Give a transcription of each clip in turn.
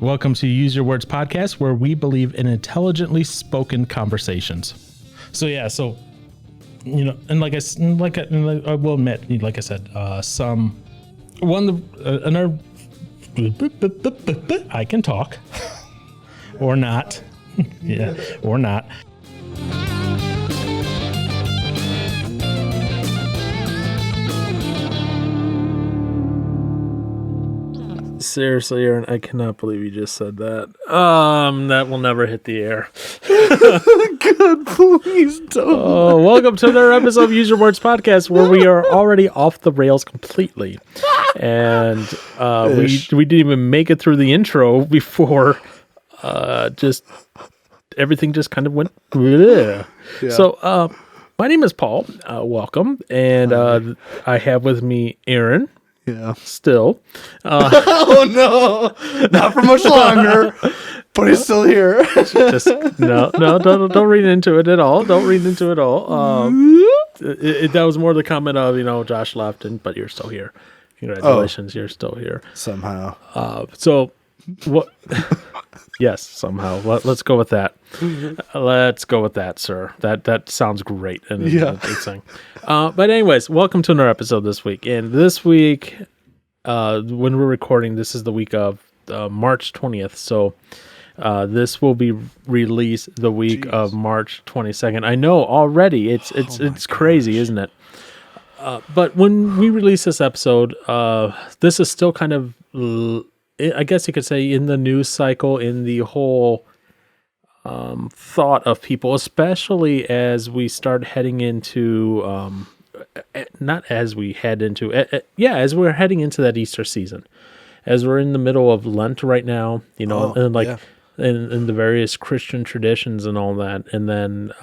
Welcome to Use Your Words podcast, where we believe in intelligently spoken conversations. So you know, and I will admit, like I said, I can talk, or not, yeah, or not. Seriously, Aaron, I cannot believe you just said that. That will never hit the air. God, please don't. Welcome to another episode of Use Your Words podcast, where we are already off the rails completely, and we didn't even make it through the intro before just everything just kind of went. Yeah. So, my name is Paul. Welcome, and I have with me Aaron. Yeah. Still. Oh no! Not for much longer. But he's still here. Don't read into it at all. Don't read into it at all. That was more the comment of, Josh left, but you're still here. Congratulations, You're still here. Somehow. So, what? Yes, somehow. Let's go with that. Let's go with that, sir. That sounds great. And yeah. But anyways, welcome to another episode this week. And this week, when we're recording, this is the week of March 20th. So this will be released the week of March 22nd. I know already. It's crazy, isn't it? But when we release this episode, this is still kind of, I guess you could say, in the news cycle, in the whole thought of people, especially as we start heading into, as we're heading into that Easter season, as we're in the middle of Lent right now, in the various Christian traditions and all that, and then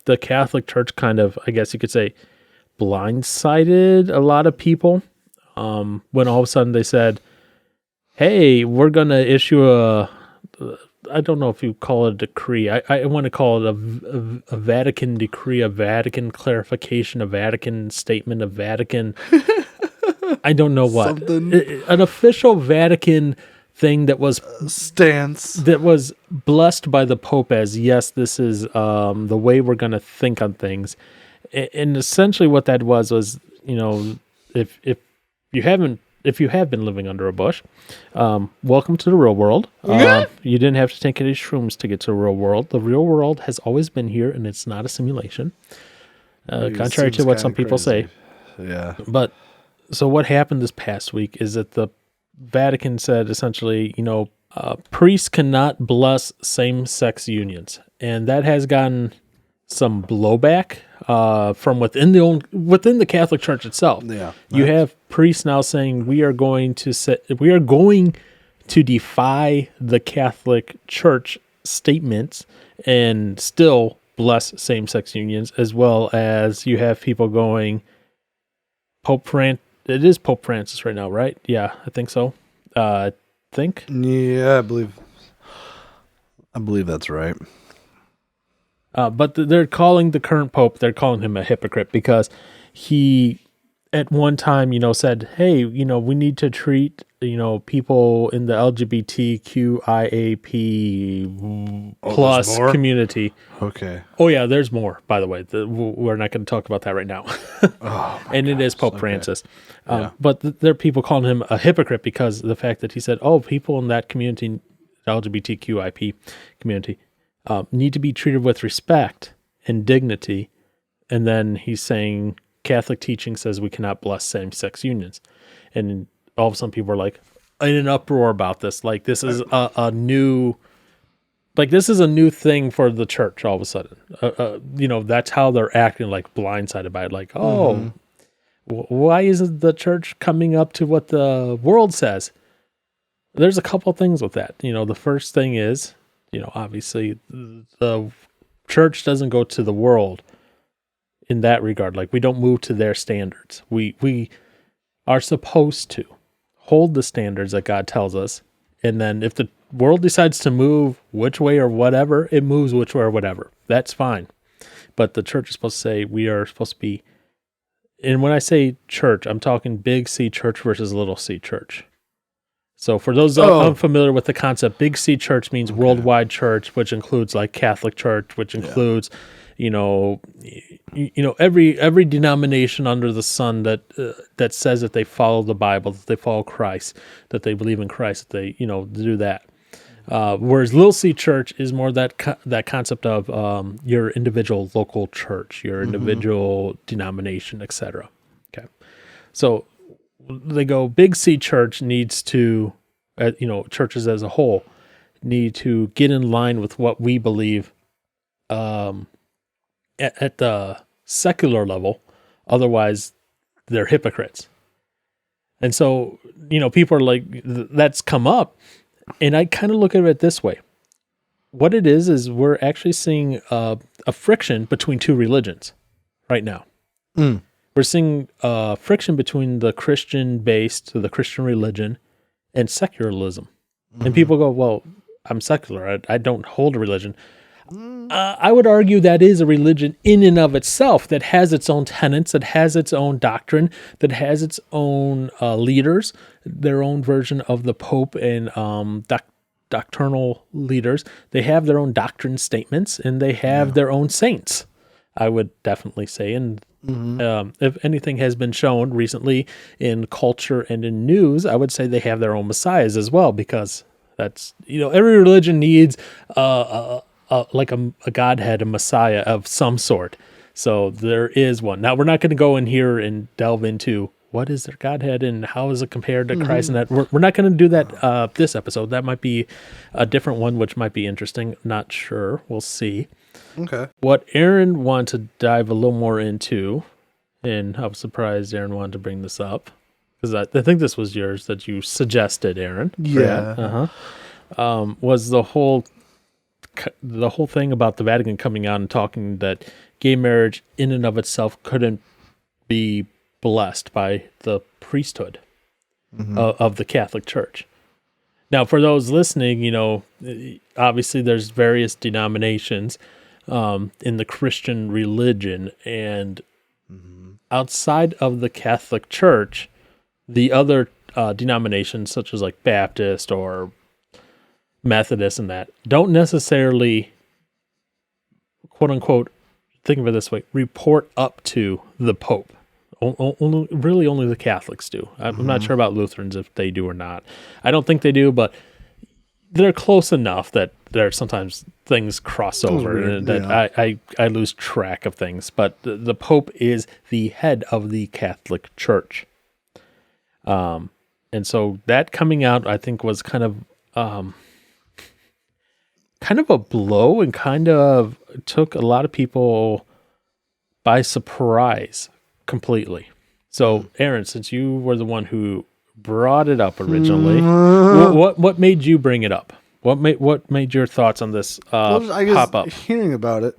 the Catholic Church kind of, I guess you could say, blindsided a lot of people when all of a sudden they said, hey, we're going to issue I don't know if you call it a decree. I want to call it a Vatican decree, a Vatican clarification, a Vatican statement, a Vatican, I don't know what. An official Vatican thing that was stance that was blessed by the Pope as, yes, this is the way we're going to think on things. And essentially what that was, if you have been living under a bush, welcome to the real world. You didn't have to take any shrooms to get to the real world. The real world has always been here, and it's not a simulation, contrary to what some people say. Yeah. But so what happened this past week is that the Vatican said, essentially, priests cannot bless same-sex unions, and that has gotten some blowback from within the Catholic Church itself. Yeah, you have priests now saying we are going to defy the Catholic Church statements and still bless same-sex unions, as well as you have people going, it is Pope Francis right now, right? Yeah, I think so. Yeah, I believe that's right. But they're calling the current pope, they're calling him a hypocrite because he, at one time, said, hey, we need to treat, people in the LGBTQIAP plus community. Okay. Oh, yeah, there's more, by the way. We're not going to talk about that right now. And it is Pope Francis. But there are people calling him a hypocrite because of the fact that he said, people in that community, LGBTQIP community, need to be treated with respect and dignity. And then he's saying Catholic teaching says we cannot bless same-sex unions. And all of a sudden people are like in an uproar about this. Like this is a new thing for the church all of a sudden. That's how they're acting, like blindsided by it. Like, why isn't the church coming up to what the world says? There's a couple things with that. The first thing is, obviously the church doesn't go to the world in that regard. Like we don't move to their standards. We are supposed to hold the standards that God tells us. And then if the world decides to move which way or whatever, it moves which way or whatever. That's fine. But the church is supposed to say we are supposed to be, and when I say church, I'm talking big C church versus little c church. So for those unfamiliar with the concept, Big C Church means worldwide church, which includes like Catholic Church, which includes, every denomination under the sun that says that they follow the Bible, that they follow Christ, that they believe in Christ, that they do that. Whereas Little C Church is more that concept of your individual local church, your individual denomination, etc. Okay, so they go Big C Church needs to, churches as a whole need to get in line with what we believe at the secular level. Otherwise, they're hypocrites. And so, people are like, that's come up. And I kind of look at it this way. What it is we're actually seeing a friction between two religions right now. We're seeing friction between the Christian-based, the Christian religion, and secularism. And people go, well, I'm secular. I don't hold a religion. I would argue that is a religion in and of itself that has its own tenets, that has its own doctrine, that has its own leaders, their own version of the Pope and doctrinal leaders. They have their own doctrine statements, and they have their own saints, I would definitely say. And if anything has been shown recently in culture and in news, I would say they have their own messiahs as well, because that's, every religion needs like a godhead, a messiah of some sort. So there is one. Now, we're not going to go in here and delve into what is their godhead and how is it compared to Christ, and that we're not going to do that this episode. That might be a different one, which might be interesting. Not sure. We'll see. Okay. What Aaron wanted to dive a little more into, and I was surprised Aaron wanted to bring this up, because I think this was yours that you suggested, Aaron. Yeah. Was the whole thing about the Vatican coming out and talking that gay marriage in and of itself couldn't be blessed by the priesthood of the Catholic Church. Now, for those listening, obviously there's various denominations in the Christian religion, and outside of the Catholic Church, the other denominations such as like Baptist or Methodist and that don't necessarily, quote unquote, think of it this way, report up to the Pope. Only the Catholics do. I'm not sure about Lutherans if they do or not. I don't think they do, but they're close enough that there are sometimes things cross over and that I lose track of things. But the Pope is the head of the Catholic Church. And so that coming out, I think, was kind of a blow, and kind of took a lot of people by surprise completely. So, Aaron, since you were the one who brought it up originally, what made you bring it up? What made your thoughts on this pop up? Hearing about it.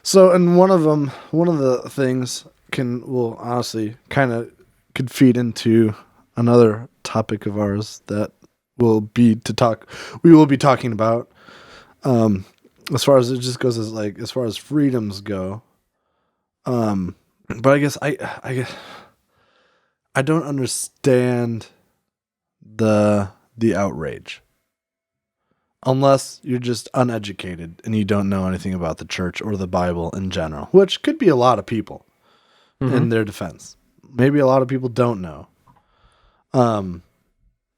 So, and one of the things honestly kind of could feed into another topic of ours that we will be talking about. As far as it just goes as far as freedoms go. But I guess I don't understand the outrage. Unless you're just uneducated and you don't know anything about the church or the Bible in general, which could be a lot of people in their defense. Maybe a lot of people don't know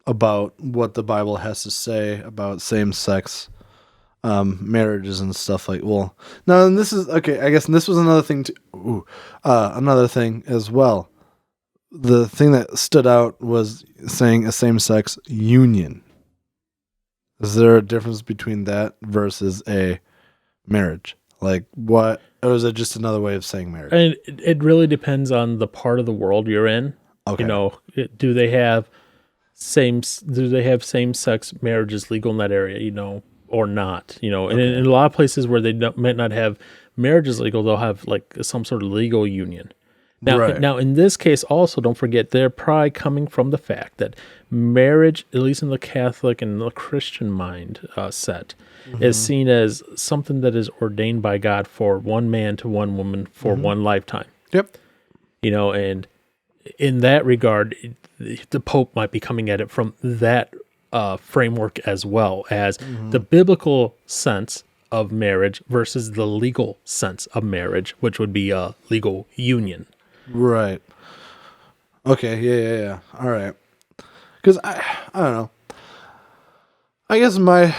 about what the Bible has to say about same-sex marriages and stuff like. Well, now, and this is okay. I guess this was another thing another thing as well. The thing that stood out was saying a same-sex union. Is there a difference between that versus a marriage? Like what? Or is it just another way of saying marriage? And it really depends on the part of the world you're in. Okay. Do they have same-sex marriages legal in that area? Or not? And in a lot of places where they might not have marriages legal, they'll have like some sort of legal union. Now, in this case, also don't forget they're probably coming from the fact that marriage, at least in the Catholic and the Christian mind set, is seen as something that is ordained by God for one man to one woman for one lifetime. Yep. And in that regard, the Pope might be coming at it from that framework as well as the biblical sense of marriage versus the legal sense of marriage, which would be a legal union. Right. Okay. Yeah. All right. Because I don't know. I guess my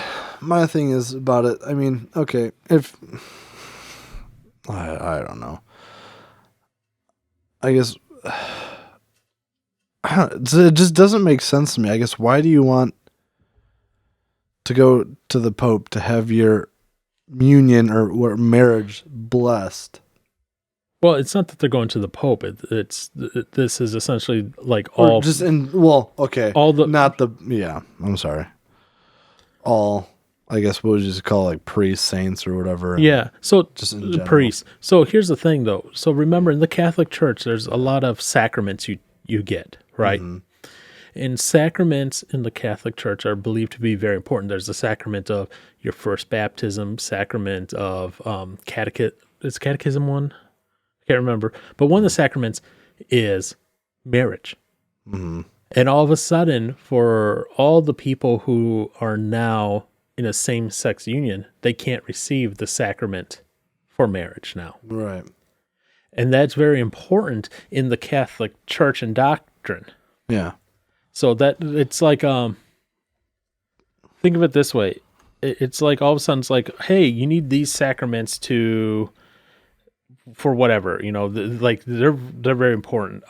thing is about it. I mean, okay, if I don't know. I guess it just doesn't make sense to me. I guess why do you want to go to the Pope to have your union or marriage blessed? Well, it's not that they're going to the Pope. This is essentially like Or all just in okay, all the not the I'm sorry. All I guess what would you just call like priests, saints, or whatever. yeah. So just in the general. priests. So here's the thing, though. So remember, in the Catholic Church, there's a lot of sacraments you get, right? And sacraments in the Catholic Church are believed to be very important. There's the sacrament of your first baptism, sacrament of is catechism one? I can't remember. But one of the sacraments is marriage. And all of a sudden, for all the people who are now in a same-sex union, they can't receive the sacrament for marriage now. Right. And that's very important in the Catholic Church and doctrine. Yeah. So that it's like, think of it this way. It's like all of a sudden it's like, hey, you need these sacraments for whatever, like they're very important.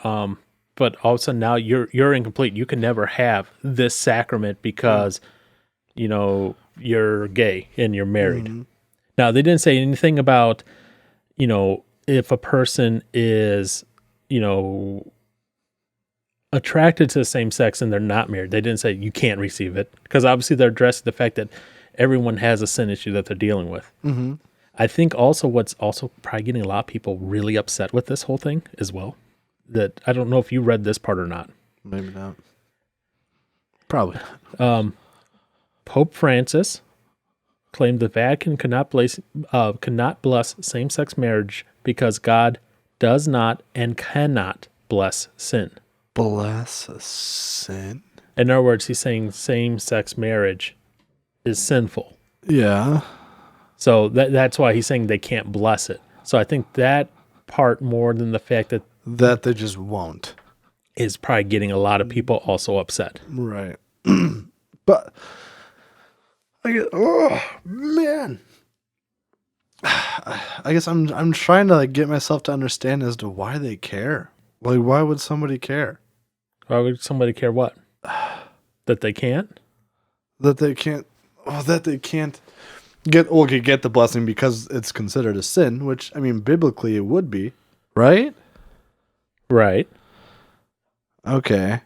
But all of a sudden now you're incomplete. You can never have this sacrament because, you're gay and you're married. Now they didn't say anything about, if a person is, attracted to the same sex and they're not married. They didn't say you can't receive it because obviously they're addressing the fact that everyone has a sin issue that they're dealing with. I think also what's also probably getting a lot of people really upset with this whole thing as well, that I don't know if you read this part or not. Maybe not. Probably. Pope Francis claimed the Vatican could not bless same-sex marriage because God does not and cannot bless sin. Bless a sin? In other words, he's saying same-sex marriage is sinful. Yeah. So that's why he's saying they can't bless it. So I think that part more than the fact that they just won't is probably getting a lot of people also upset. Right. But I guess, oh man, I guess I'm trying to like get myself to understand as to why they care. Like, why would somebody care? Why would somebody care what? That they can't? That they can't. Oh, that they can't get the blessing because it's considered a sin. Which I mean, biblically, it would be, right? Right. Okay.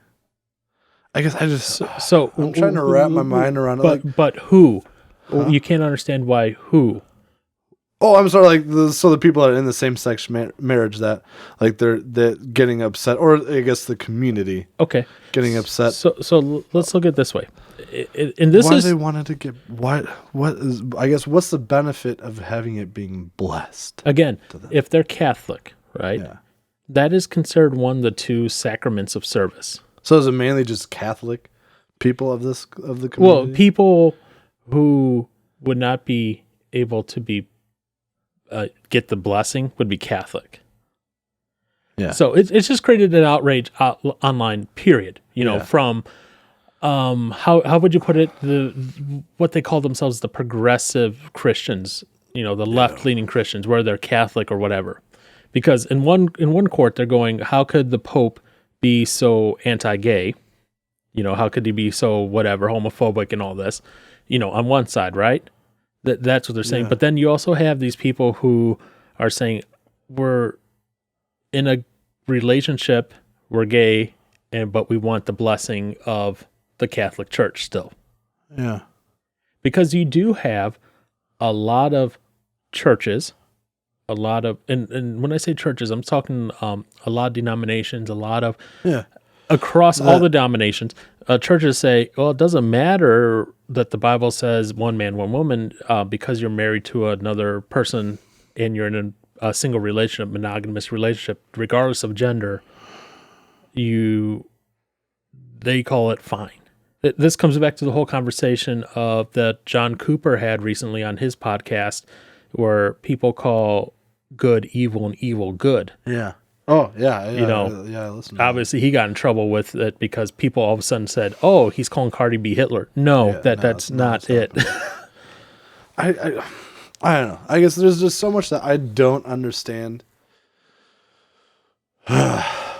I guess I just so I'm trying to wrap my mind around it. But who? Huh? You can't understand why who. Oh, I'm sorry. Like the people that are in the same sex marriage that like they're getting upset, or I guess the community. Okay. Getting upset. So let's look at it this way. And this why is they wanted to get what is I guess what's the benefit of having it being blessed? Again, if they're Catholic, right? Yeah. That is considered one of the two sacraments of service. So is it mainly just Catholic people of the community? Well, people who would not be able to be get the blessing would be Catholic. Yeah. So it's just created an outrage online. Period. From how would you put it? What they call themselves, the progressive Christians. The left-leaning Christians, whether they're Catholic or whatever. Because in one court they're going, how could the Pope be so anti-gay? How could he be so whatever homophobic and all this? On one side, right? That's what they're saying. Yeah. But then you also have these people who are saying we're in a relationship, we're gay, but we want the blessing of the Catholic Church still. Yeah. Because you do have a lot of churches, and when I say churches, I'm talking a lot of denominations, a lot of across all the denominations. Churches say, well, it doesn't matter that the Bible says one man, one woman, because you're married to another person and you're in a single relationship, monogamous relationship, regardless of gender, they call it fine. This comes back to the whole conversation of that John Cooper had recently on his podcast, where people call good evil and evil good. Yeah. Oh, yeah. You know, listen. obviously he got in trouble with it because people all of a sudden said, "Oh, he's calling Cardi B Hitler." No, that's not it. I don't know. I guess there's just so much that I don't understand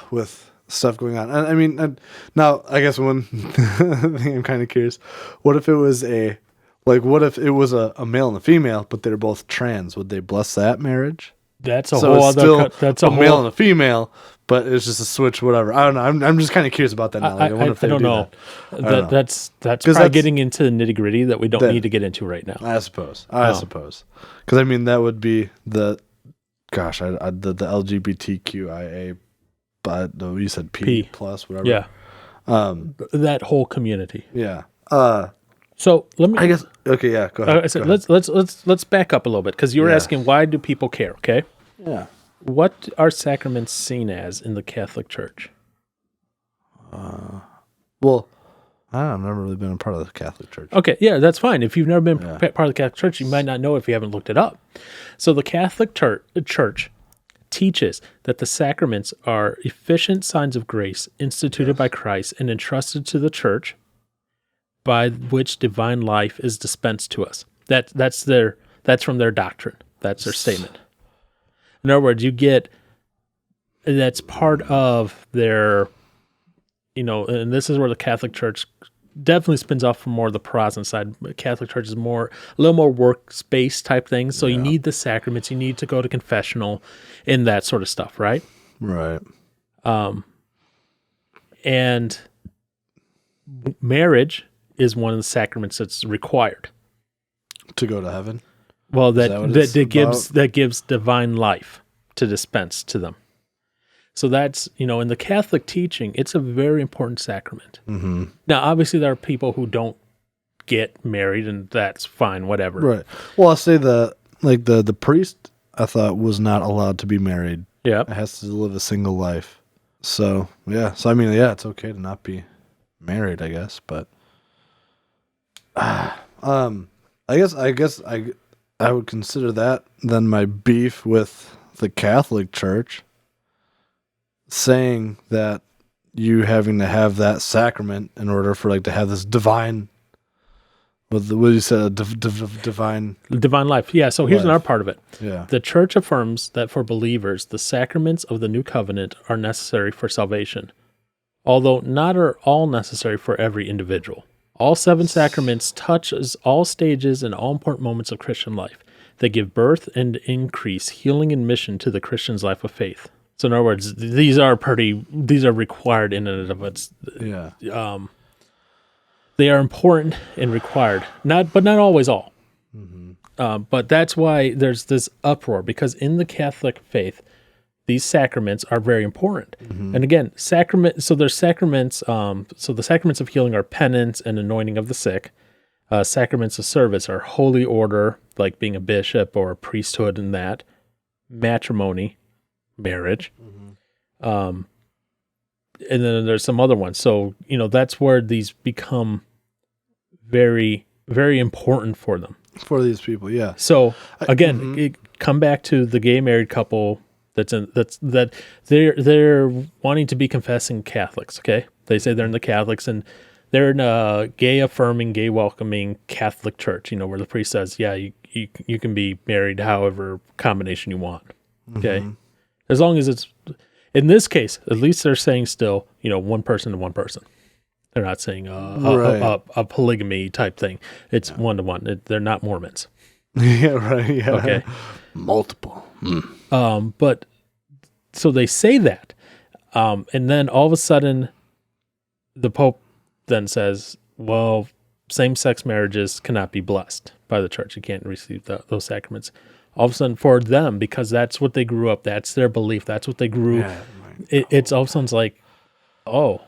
with stuff going on. And I mean, now I guess one thing I'm kind of curious: what if it was a male and a female, but they're both trans? Would they bless that marriage? That's a whole other. That's a male and a female, but it's just a switch, whatever. I don't know. I'm just kind of curious about that now. I don't know. That's probably getting into the nitty gritty that we don't need to get into right now. I suppose. Because I mean, that would be the LGBTQIA, but you said P plus whatever. Yeah. That whole community. Yeah. So let me. I guess. Okay. Yeah. Go ahead. I said let's back up a little bit, because you were asking, why do people care? Okay. Yeah. What are sacraments seen as in the Catholic Church? Well, I've never really been a part of the Catholic Church. Okay, yeah, that's fine. If you've never been part of the Catholic Church, you might not know if you haven't looked it up. So the Catholic Church teaches that the sacraments are efficient signs of grace instituted by Christ and entrusted to the Church, by which divine life is dispensed to us. That's from their doctrine. That's their statement. In other words, that's part of their, and this is where the Catholic Church definitely spins off from more of the Protestant side. The Catholic Church is a little more workspace type thing. So you need the sacraments, you need to go to confessional and that sort of stuff, right? Right. And marriage is one of the sacraments that's required to go to heaven. Well, that gives divine life to dispense to them. So that's, in the Catholic teaching, it's a very important sacrament. Mm-hmm. Now, obviously, there are people who don't get married, and that's fine, whatever. Right. Well, I'll say the priest, I thought, was not allowed to be married. Yeah. It has to live a single life. So, yeah. So, I mean, yeah, it's okay to not be married, I guess, but I guess I would consider that then my beef with the Catholic Church, saying that you having to have that sacrament in order for to have this divine, what you said, divine life. Yeah. So here's another part of it. Yeah. The Church affirms that for believers, the sacraments of the new covenant are necessary for salvation, although not are all necessary for every individual. All 7 sacraments touch all stages and all important moments of Christian life. They give birth and increase healing and mission to the Christian's life of faith. So in other words, these are required in and of it. Yeah. They are important and required, but not always all. Mm-hmm. But that's why there's this uproar, because in the Catholic faith, these sacraments are very important. Mm-hmm. And again, so there's sacraments. So the sacraments of healing are penance and anointing of the sick. Sacraments of service are holy order, like being a bishop or a priesthood and that. Matrimony, marriage. Mm-hmm. And then there's some other ones. So, that's where these become very, very important for them. For these people, yeah. So again, come back to the gay married couple that they're wanting to be confessing Catholics, okay? They say they're in the Catholics, and they're in a gay affirming, gay welcoming Catholic church, where the priest says, yeah, you can be married however combination you want, okay? Mm-hmm. As long as it's, in this case, at least they're saying still, one person to one person. They're not saying a polygamy type thing. It's one-to-one. They're not Mormons. Yeah, right, yeah. Okay. Multiple. But so they say that, and then all of a sudden, the Pope then says, "Well, same-sex marriages cannot be blessed by the church. You can't receive those sacraments." All of a sudden, for them, because that's what they grew up, that's their belief, that's what they grew. Yeah, it's all of a sudden like, oh,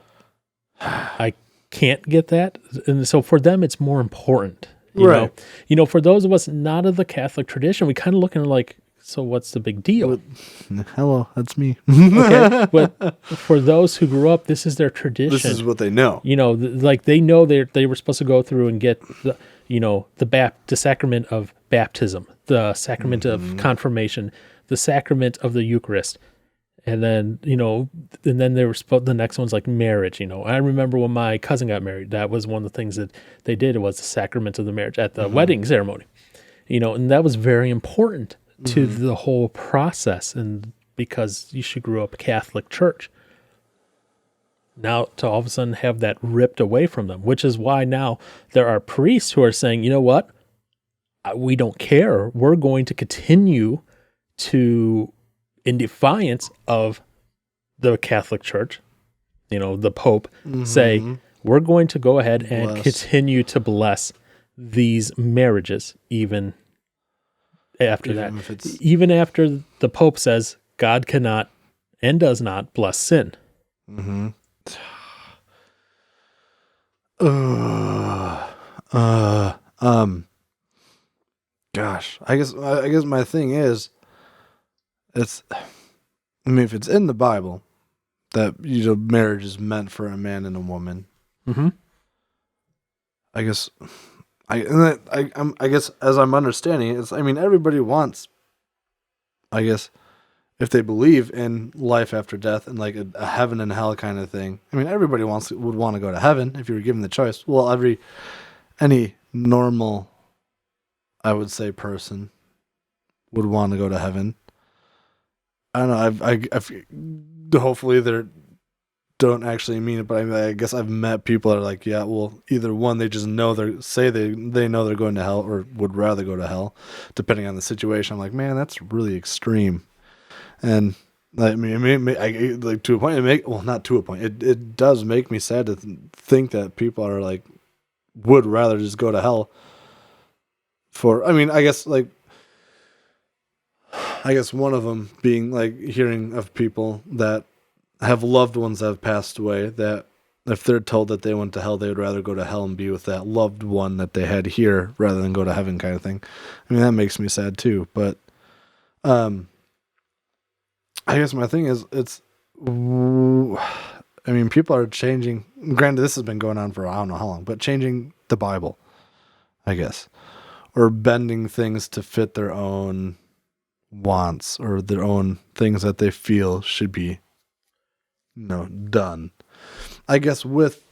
I can't get that, and so for them, it's more important. You know, for those of us not of the Catholic tradition, we kind of look at it like, so what's the big deal? Hello, that's me. Okay, but for those who grew up, this is their tradition. This is what they know. You know, like they know they were supposed to go through and get the sacrament of baptism, the sacrament of confirmation, the sacrament of the Eucharist. And then, they were the next one's like marriage. I remember when my cousin got married, that was one of the things that they did. It was the sacrament of the marriage at the wedding ceremony, and that was very important to the whole process. And because she grew up Catholic church, now to all of a sudden have that ripped away from them, which is why now there are priests who are saying, you know what? We don't care. We're going to continue to, in defiance of the Catholic Church, the Pope, say, we're going to go ahead and continue to bless these marriages even after that. Even after the Pope says God cannot and does not bless sin. Mm-hmm. Gosh, I guess my thing is, if it's in the Bible that marriage is meant for a man and a woman, I guess as I'm understanding it, everybody wants, I guess, if they believe in life after death and like a heaven and hell kind of thing. Everybody would want to go to heaven if you were given the choice. Well, any normal, I would say, person would want to go to heaven. I don't know. Hopefully they don't actually mean it, but I guess I've met people that are like, yeah, well, either one, they just know they know they're going to hell or would rather go to hell, depending on the situation. I'm like, man, that's really extreme. And to a point, not to a point. It does make me sad to think that people are like would rather just go to hell. I guess one of them being like hearing of people that have loved ones that have passed away, that if they're told that they went to hell, they would rather go to hell and be with that loved one that they had here rather than go to heaven, kind of thing. That makes me sad too. But I guess my thing is, people are changing. Granted, this has been going on for I don't know how long, but changing the Bible, I guess, or bending things to fit their own wants or their own things that they feel should be, done. I guess with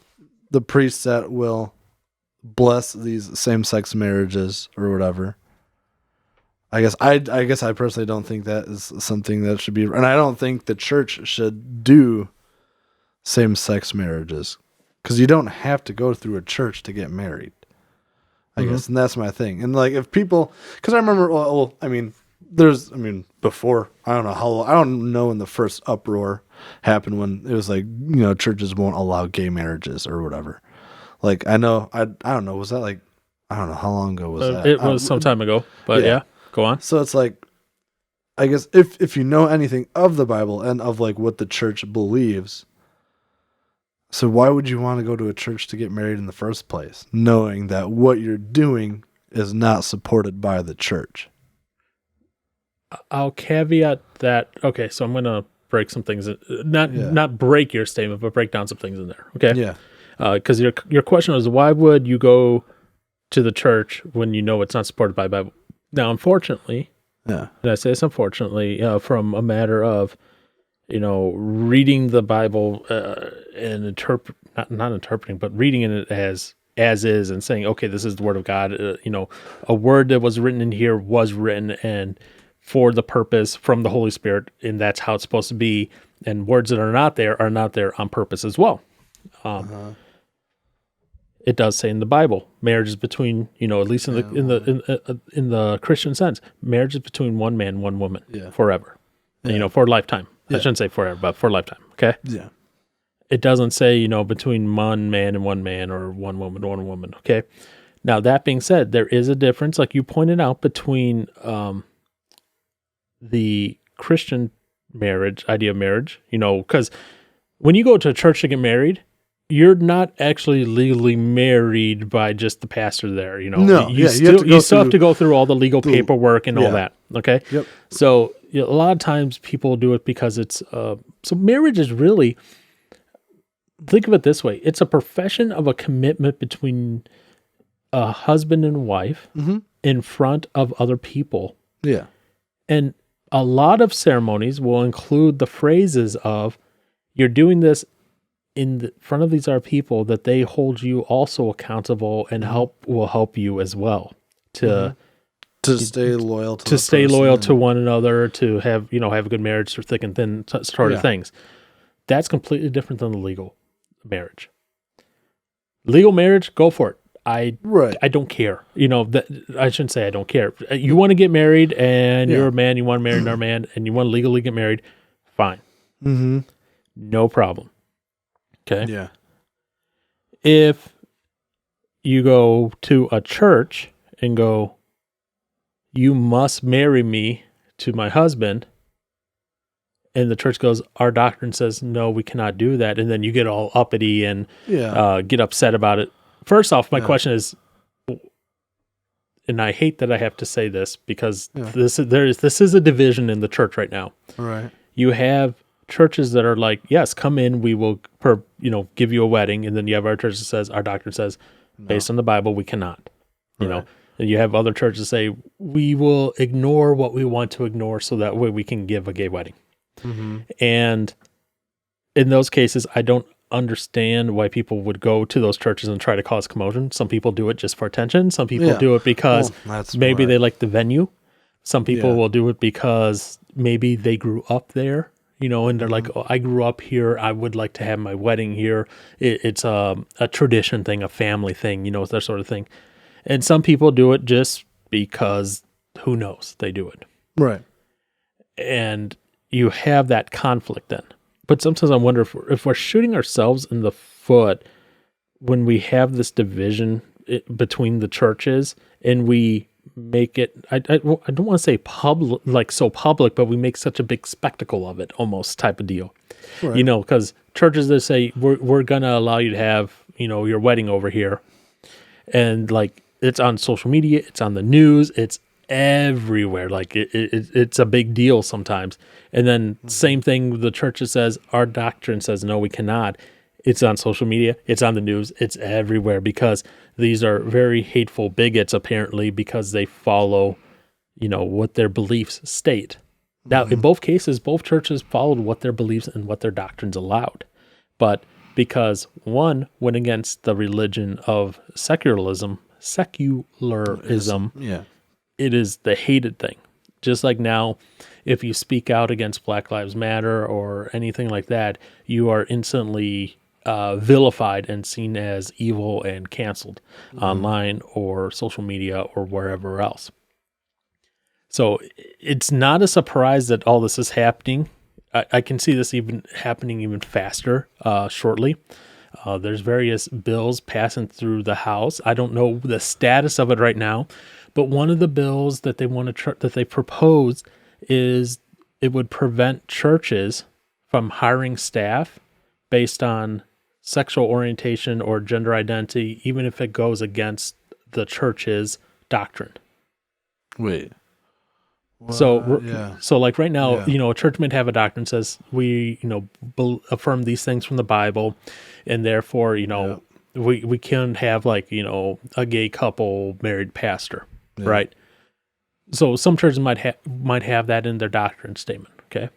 the priests that will bless these same-sex marriages or whatever. I guess I personally don't think that is something that should be, and I don't think the church should do same-sex marriages, because you don't have to go through a church to get married. I guess, and that's my thing. And like, if people, because I remember, before, I don't know how long, I don't know when the first uproar happened, when it was like, churches won't allow gay marriages or whatever. Like, I don't know, was that like, I don't know, how long ago was that? It was some time ago, but yeah. Go on. So it's like, I guess if you know anything of the Bible and of like what the church believes, so why would you want to go to a church to get married in the first place, knowing that what you're doing is not supported by the church? I'll caveat that. Okay, so I'm going to break some things. Not break your statement, but break down some things in there. Okay. Yeah. Because your question was, why would you go to the church when you know it's not supported by the Bible? Now, unfortunately, and I say this unfortunately, from a matter of, reading the Bible and not interpreting, but reading it as is and saying, okay, this is the Word of God. A word that was written in here was written and for the purpose from the Holy Spirit, and that's how it's supposed to be. And words that are not there on purpose as well. It does say in the Bible, marriage is between, at least in the Christian sense, marriage is between one man, one woman, forever. And, for a lifetime. I shouldn't say forever, but for a lifetime. Okay. Yeah. It doesn't say, between one man and one man, or one woman. Okay. Now, that being said, there is a difference, like you pointed out, between the Christian idea of marriage, because when you go to a church to get married, you're not actually legally married by just the pastor there. No, you yeah, still have to go through all the legal paperwork and all that. Okay. Yep. So a lot of times people do it because it's so marriage is really, think of it this way: it's a profession of a commitment between a husband and wife in front of other people. Yeah. And a lot of ceremonies will include the phrases of, you're doing this in the front of these other people that they hold you also accountable and will help you as well to stay loyal to one another, to have have a good marriage through thick and thin sort of things. That's completely different than the legal marriage. Legal marriage, go for it. I don't care. I shouldn't say I don't care. You want to get married and you're a man, you want to marry another man, and you want to legally get married, fine. No problem. Okay? Yeah. If you go to a church and go, you must marry me to my husband, and the church goes, our doctrine says, no, we cannot do that, and then you get all uppity and get upset about it. First off, my question is, and I hate that I have to say this because this is a division in the church right now. Right. You have churches that are like, yes, come in, we will give you a wedding, and then you have our church that says, our doctrine says, based on the Bible, we cannot. You know, and you have other churches that say, we will ignore what we want to ignore so that way we can give a gay wedding. And in those cases, I don't understand why people would go to those churches and try to cause commotion. Some people do it just for attention. Some people do it because maybe they like the venue. Some people will do it because maybe they grew up there, and they're like, oh, I grew up here. I would like to have my wedding here. It's a tradition thing, a family thing, that sort of thing. And some people do it just because, who knows, they do it. Right. And you have that conflict then. But sometimes I wonder if we're shooting ourselves in the foot when we have this division between the churches and we make it, I don't want to say public, like so public, but we make such a big spectacle of it, almost type of deal. Right. Because churches that say, we're going to allow you to have, your wedding over here. And like, it's on social media, it's on the news, it's everywhere. Like it's a big deal sometimes. And then same thing, the church that says, our doctrine says, no, we cannot. It's on social media, it's on the news, it's everywhere because these are very hateful bigots apparently because they follow, what their beliefs state. Now, in both cases, both churches followed what their beliefs and what their doctrines allowed. But because one went against the religion of secularism, it is the hated thing. Just like now, if you speak out against Black Lives Matter or anything like that, you are instantly vilified and seen as evil and canceled online or social media or wherever else. So it's not a surprise that all this is happening. I can see this even happening even faster shortly. There's various bills passing through the House. I don't know the status of it right now, but one of the bills that they want to that they propose is it would prevent churches from hiring staff based on sexual orientation or gender identity, even if it goes against the church's doctrine. Wait. So like right now, a church might have a doctrine says we, affirm these things from the Bible, and therefore, we can have like, a gay couple married pastor, right? So some churches might have that in their doctrine statement, okay?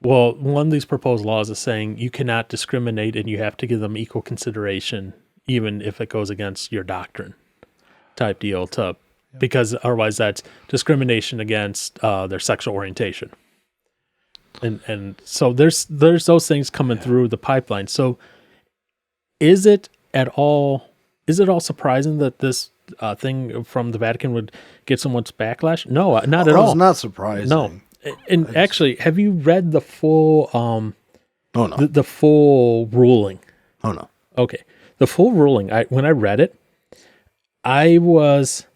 Well, one of these proposed laws is saying you cannot discriminate and you have to give them equal consideration, even if it goes against your doctrine type deal because otherwise that's discrimination against their sexual orientation. And so there's those things coming through the pipeline. So is it all surprising that this thing from the Vatican would get so much backlash? No, not at all. It's not surprising. No. And actually, have you read the full the full ruling? Oh no. Okay. The full ruling, when I read it, I was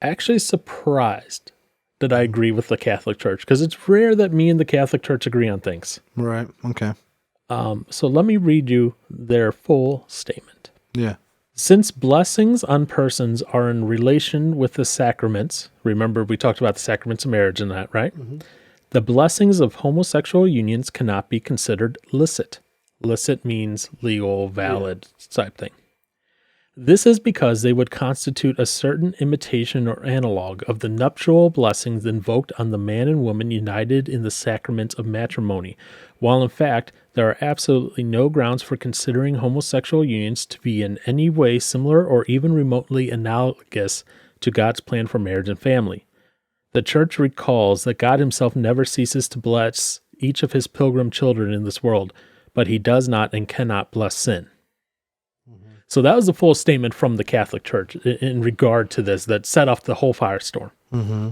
actually surprised that I agree with the Catholic Church, because it's rare that me and the Catholic Church agree on things. Right. Okay. So let me read you their full statement. Yeah. Since blessings on persons are in relation with the sacraments, remember we talked about the sacraments of marriage and that, right? Mm-hmm. The blessings of homosexual unions cannot be considered licit. Licit means legal, valid type thing. This is because they would constitute a certain imitation or analog of the nuptial blessings invoked on the man and woman united in the sacraments of matrimony, while in fact there are absolutely no grounds for considering homosexual unions to be in any way similar or even remotely analogous to God's plan for marriage and family. The Church recalls that God himself never ceases to bless each of his pilgrim children in this world, but he does not and cannot bless sin. So that was the full statement from the Catholic Church in regard to this that set off the whole firestorm. Mm-hmm.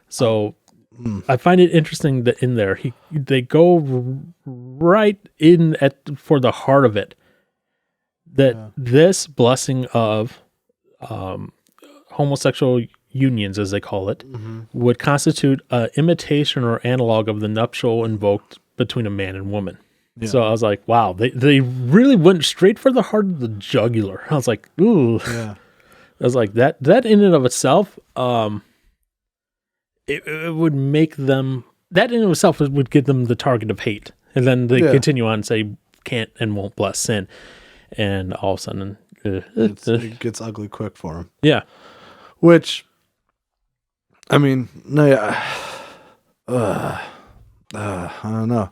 So I find it interesting that in there they go right in for the heart of it. That this blessing of homosexual unions, as they call it, would constitute an imitation or analog of the nuptial invoked between a man and woman. Yeah. So I was like, wow, they really went straight for the heart of the jugular. I was like, ooh. Yeah. I was like, that in and of itself, it would make them, that in and of itself would give them the target of hate. And then they continue on and say, can't and won't bless sin. And all of a sudden, it gets ugly quick for them. Yeah. Which, I mean, no, yeah. I don't know.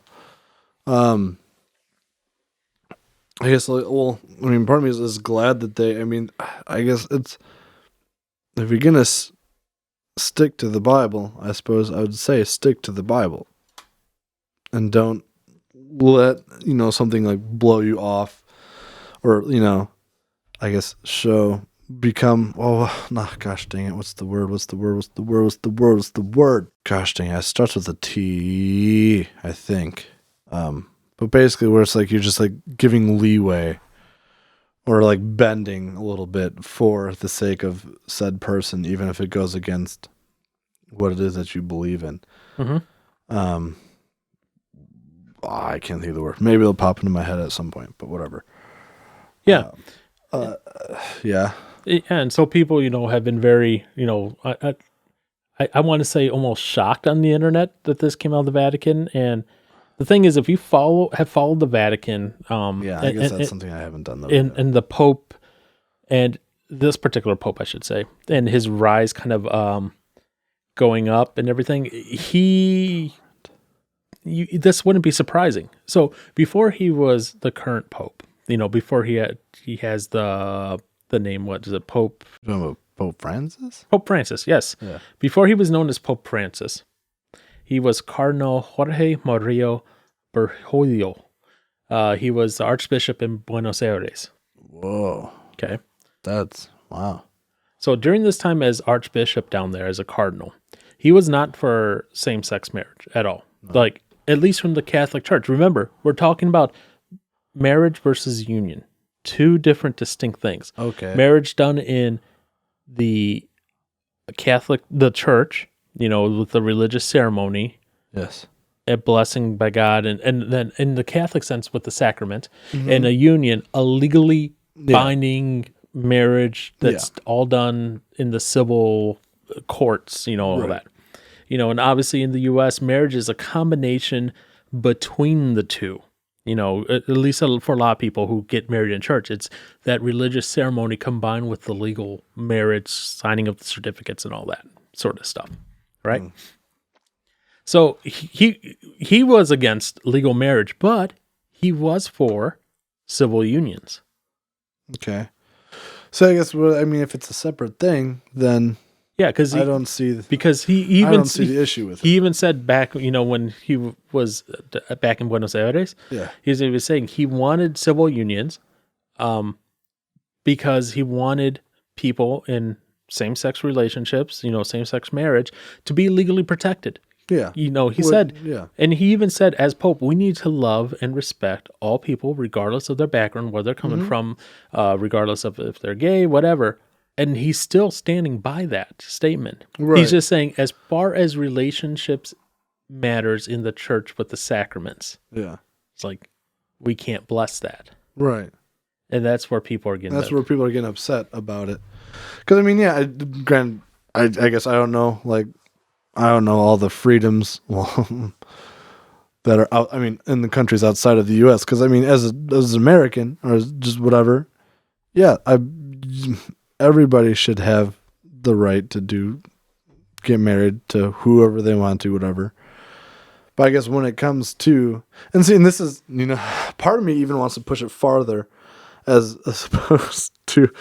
I guess, well, I mean, part of me is glad that I guess it's, if you're going to stick to the Bible, I suppose I would say stick to the Bible. And don't let, something like blow you off or, I guess become, gosh dang it, what's the word? Gosh dang it, it starts with a T, I think. But basically where it's like you're just like giving leeway or like bending a little bit for the sake of said person, even if it goes against what it is that you believe in. Mm-hmm. I can't think of the word. Maybe it'll pop into my head at some point, but whatever. Yeah. Yeah. And so people, have been very, I want to say almost shocked on the internet that this came out of the Vatican. And the thing is, if you have followed the Vatican, I guess that's something I haven't done though. And the Pope, and this particular Pope, I should say, and his rise kind of going up and everything, this wouldn't be surprising. So before he was the current Pope, before he has the name, what is it, Pope? Pope Francis? Pope Francis, yes. Yeah. Before he was known as Pope Francis, he was Cardinal Jorge Murillo Bergoglio. He was the Archbishop in Buenos Aires. Whoa. Okay. That's, wow. So during this time as Archbishop down there as a cardinal, he was not for same-sex marriage at all. No. Like, at least from the Catholic Church. Remember, we're talking about marriage versus union. Two different distinct things. Okay. Marriage done in the church, with the religious ceremony. Yes. A blessing by God, and then in the Catholic sense with the sacrament, and a union, a legally binding marriage that's all done in the civil courts, all that. And obviously in the U.S., marriage is a combination between the two. At least for a lot of people who get married in church, it's that religious ceremony combined with the legal marriage, signing of the certificates and all that sort of stuff, right? So he was against legal marriage, but he was for civil unions. Okay. So I guess, if it's a separate thing, then because I don't see the issue with it. He even said back, when he was back in Buenos Aires, he was saying he wanted civil unions, because he wanted people in same-sex relationships, same-sex marriage, to be legally protected. Yeah. He said, and he even said, as Pope, we need to love and respect all people, regardless of their background, where they're coming from, regardless of if they're gay, whatever. And he's still standing by that statement. Right. He's just saying, as far as relationships matters in the church with the sacraments, It's like, we can't bless that. Right. And that's where people are getting That's where people are getting upset about it. Because, I mean, yeah, I guess I don't know, like, I don't know all the freedoms that are out, I mean, in the countries outside of the U.S. Because, I mean, as an American, or just whatever, yeah, everybody should have the right to get married to whoever they want to, whatever. But I guess when it comes to, and this is, part of me even wants to push it farther, as opposed to,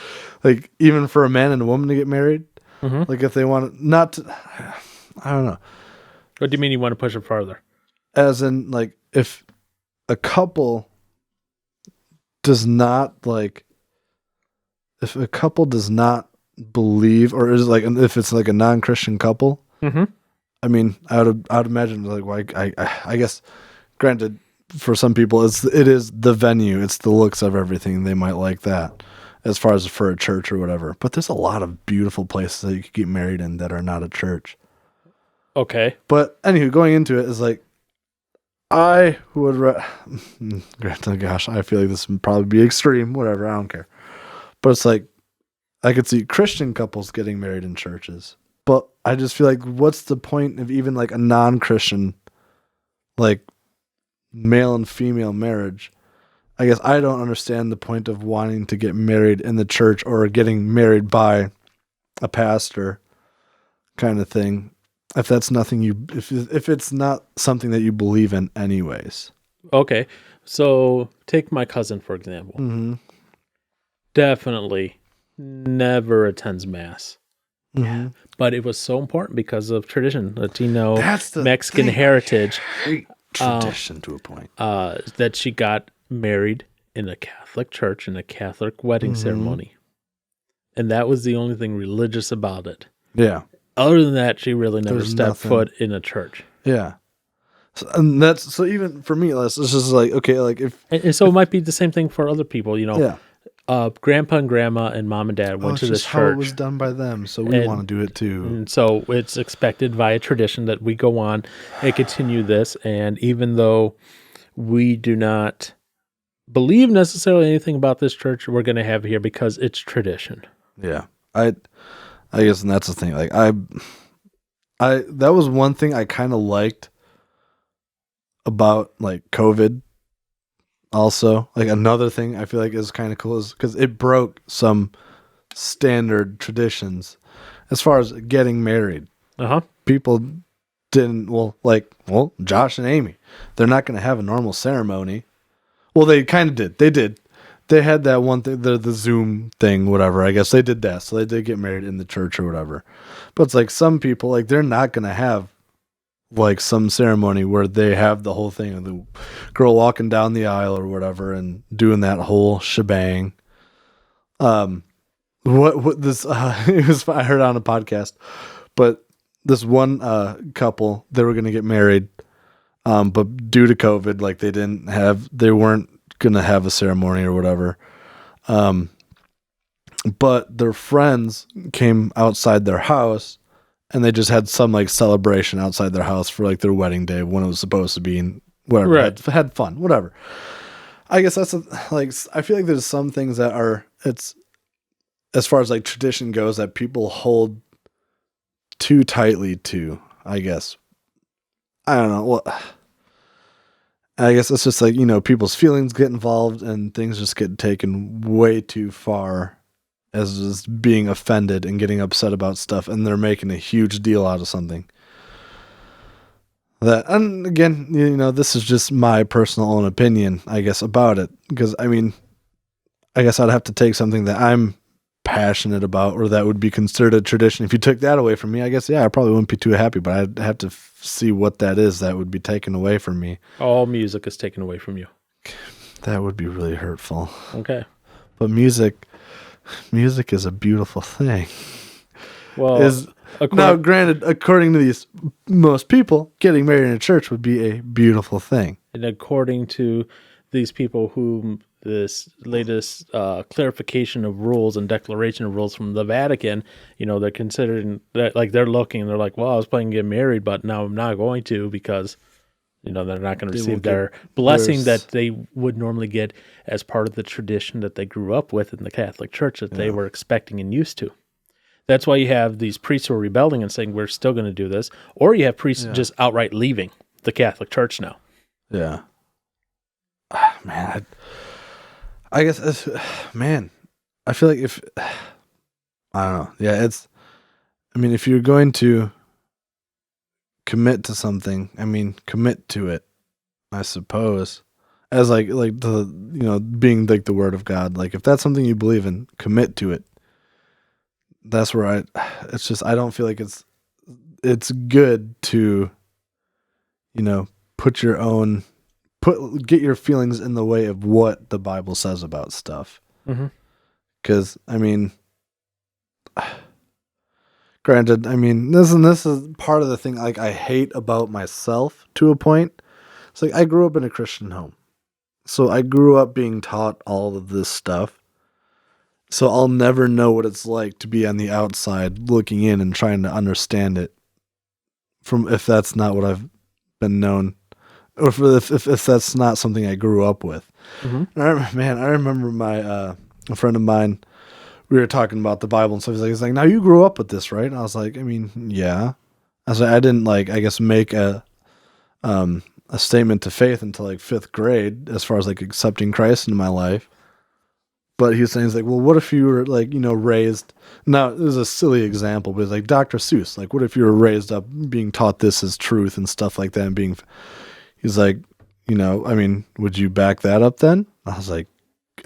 like, even for a man and a woman to get married, like if they want not to, I don't know. What do you mean you want to push it farther? As in, like, if a couple does not, like, if a couple does not believe, or is like, if it's like a non-Christian couple, I mean, I would imagine, like, I guess, granted, for some people, it is the venue, it's the looks of everything. They might like that, as far as for a church or whatever. But there's a lot of beautiful places that you could get married in that are not a church. Okay. But anywho, going into it is like, I would, gosh, I feel like this would probably be extreme, whatever, I don't care. But it's like, I could see Christian couples getting married in churches. But I just feel like, what's the point of even like a non-Christian, like, male and female marriage? I guess I don't understand the point of wanting to get married in the church or getting married by a pastor kind of thing. If that's nothing if it's not something that you believe in anyways. Okay. So take my cousin, for example. Definitely never attends mass. But it was so important because of tradition, Latino, Mexican heritage. Tradition to a point. That she got married in a Catholic church in a Catholic wedding ceremony. And that was the only thing religious about it. Yeah. Other than that, she really never stepped foot in a church. Yeah. So even for me, it's just like, okay, like if... And so it might be the same thing for other people, Yeah. Grandpa and grandma and mom and dad went to this church. How it was done by them, so we want to do it too. And so it's expected via tradition that we go on and continue this. And even though we do not believe necessarily anything about this church, we're going to have it here because it's tradition. Yeah, I guess, and that's the thing. Like I that was one thing I kind of liked about like COVID. Also, like another thing I feel like is kind of cool is because it broke some standard traditions as far as getting married. People didn't, Josh and Amy, they're not going to have a normal ceremony. Well, they kind of did. They did. They had that one thing, the Zoom thing, whatever. I guess they did that. So they did get married in the church or whatever. But it's like some people, like, they're not going to have like some ceremony where they have the whole thing of the girl walking down the aisle or whatever and doing that whole shebang. What this it was, I heard on a podcast, but this one couple, they were going to get married, but due to COVID, like they weren't going to have a ceremony or whatever. But their friends came outside their house and they just had some like celebration outside their house for like their wedding day when it was supposed to be, and whatever. Right. Had fun, whatever. I guess that's like, I feel like there's some things that are, it's as far as like tradition goes that people hold too tightly to, I guess. I don't know. Well, I guess it's just like, people's feelings get involved and things just get taken way too far as just being offended and getting upset about stuff, and they're making a huge deal out of something. And again, this is just my personal own opinion, I guess, about it. Because, I mean, I guess I'd have to take something that I'm passionate about or that would be considered a tradition. If you took that away from me, I guess, yeah, I probably wouldn't be too happy, but I'd have to see what that is that would be taken away from me. All music is taken away from you. That would be really hurtful. Okay. But music is a beautiful thing. Well, now, granted, according to most people, getting married in a church would be a beautiful thing. And according to these people whom this latest clarification of rules and declaration of rules from the Vatican, they're considering that, like, they're looking and they're like, well, I was planning to get married, but now I'm not going to because They're not going to They receive won't their get blessing theirs. that they would normally get as part of the tradition that they grew up with in the Catholic Church that they were expecting and used to. That's why you have these priests who are rebelling and saying, we're still going to do this. Or you have priests just outright leaving the Catholic Church now. Yeah. Man, I guess, man, I feel like I don't know. Yeah, if you're going to commit to something, commit to it, I suppose. As like the, being like the word of God. Like if that's something you believe in, commit to it. That's where I don't feel like it's good to, get your feelings in the way of what the Bible says about stuff. Mm-hmm. Because, granted, this is part of the thing like I hate about myself to a point. It's like I grew up in a Christian home. So I grew up being taught all of this stuff. So I'll never know what it's like to be on the outside looking in and trying to understand it if that's not what I've been known, or if that's not something I grew up with. Mm-hmm. I remember a friend of mine, we were talking about the Bible and stuff. He's like, now you grew up with this, right? And I was like, yeah. I was like, I didn't make a statement to faith until like 5th grade as far as like accepting Christ into my life. But he was saying, he's like, well, what if you were like, raised, now it was a silly example, but it's like Dr. Seuss, like what if you were raised up being taught this as truth and stuff like that, and he's like, would you back that up then? I was like,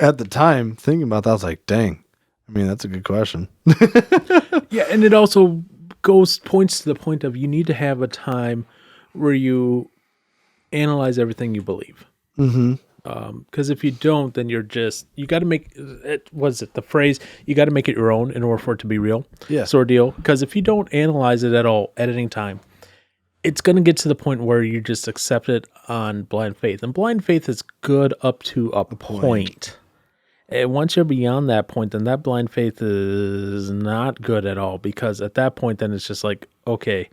at the time thinking about that, I was like, dang, that's a good question. Yeah. And it also points to the point of you need to have a time where you analyze everything you believe. Mm-hmm. Because if you don't, then you got to make it. Was it the phrase? You got to make it your own in order for it to be real. Yeah. Sort of deal. Because if you don't analyze it at all at any time, it's going to get to the point where you just accept it on blind faith. And blind faith is good up to a point. And once you're beyond that point, then that blind faith is not good at all. Because at that point, then it's just like, okay,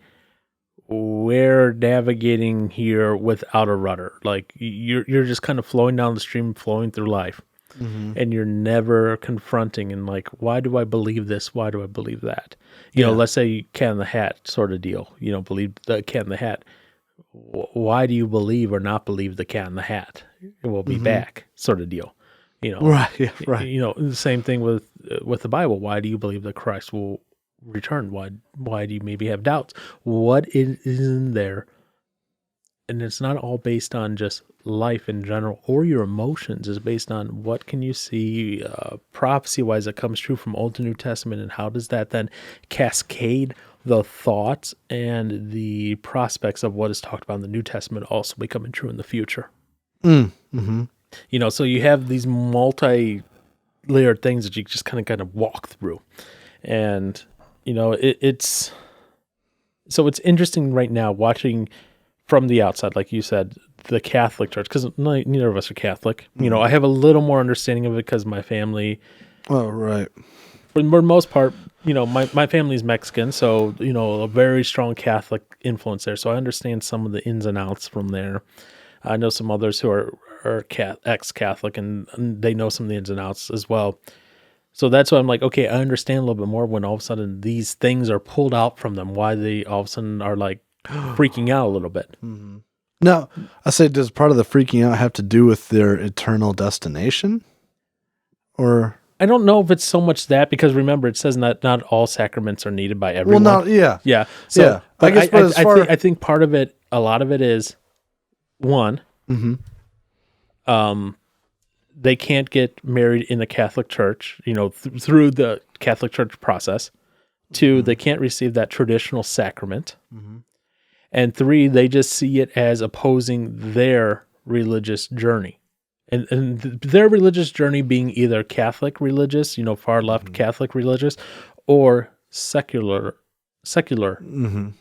we're navigating here without a rudder. Like you're just kind of flowing down the stream, flowing through life, and you're never confronting and like, why do I believe this? Why do I believe that? You know, let's say Cat in the Hat sort of deal. Believe the Cat in the Hat. Why do you believe or not believe the Cat in the Hat? It will be back, sort of deal. Right, yeah, right. The same thing with the Bible. Why do you believe that Christ will return? Why do you maybe have doubts? What is in there? And it's not all based on just life in general or your emotions. It's based on what can you see prophecy wise that comes true from Old to New Testament, and how does that then cascade the thoughts and the prospects of what is talked about in the New Testament also becoming true in the future. Mm-hmm. So you have these multi-layered things that you just kind of walk through, and it's interesting right now watching from the outside, like you said, the Catholic Church, because neither of us are Catholic. I have a little more understanding of it because my family. Oh, right. For the most part, my family's Mexican, so a very strong Catholic influence there. So I understand some of the ins and outs from there. I know some others who are ex-Catholic, and they know some of the ins and outs as well. So that's why I'm like, okay, I understand a little bit more when all of a sudden these things are pulled out from them, why they all of a sudden are like freaking out a little bit. Mm-hmm. Now, I say, does part of the freaking out have to do with their eternal destination? Or I don't know if it's so much that, because remember, it says not all sacraments are needed by everyone. Well, yeah. So, yeah. But I think part of it, a lot of it is, one, they can't get married in the Catholic Church, through the Catholic Church process. Two, they can't receive that traditional sacrament. And three, they just see it as opposing their religious journey. And their religious journey being either Catholic religious, far left Catholic religious, or secular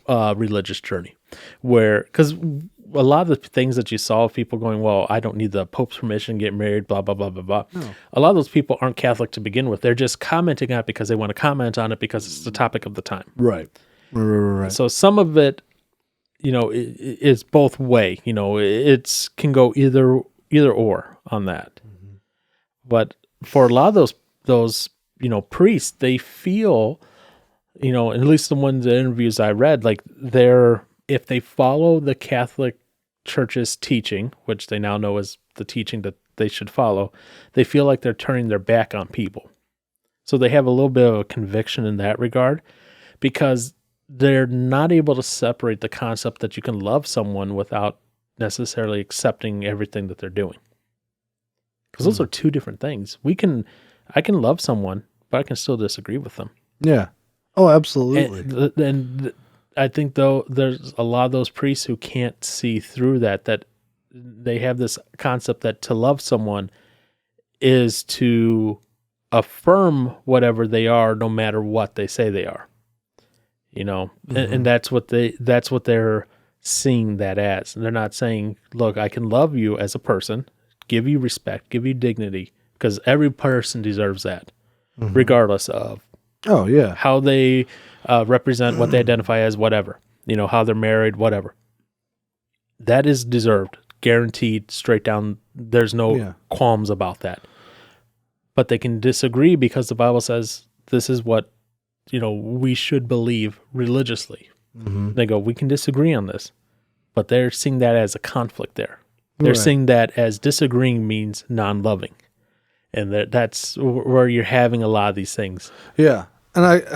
religious journey. Because a lot of the things that you saw of people going, well, I don't need the Pope's permission to get married, blah, blah, blah, blah, blah. No. A lot of those people aren't Catholic to begin with. They're just commenting on it because they want to comment on it because it's the topic of the time. Right. So some of it it's both way. It's can go either or on that. Mm-hmm. But for a lot of those priests, they feel, at least the ones the interviews I read, like if they follow the Catholic Church's teaching, which they now know is the teaching that they should follow, they feel like they're turning their back on people. So they have a little bit of a conviction in that regard, because they're not able to separate the concept that you can love someone without necessarily accepting everything that they're doing. Because those are two different things. I can love someone, but I can still disagree with them. Yeah. Oh, absolutely. And I think, though, there's a lot of those priests who can't see through that they have this concept that to love someone is to affirm whatever they are, no matter what they say they are. Mm-hmm. And that's what they're seeing that as. And they're not saying, look, I can love you as a person, give you respect, give you dignity, because every person deserves that, mm-hmm. regardless of how they represent, what they identify as, whatever, how they're married, whatever. That is deserved, guaranteed, straight down. There's no qualms about that. But they can disagree because the Bible says this is what, we should believe religiously. Mm-hmm. They go, we can disagree on this, but they're seeing that as a conflict there. They're seeing that as disagreeing means non-loving. And that's where you're having a lot of these things. Yeah. And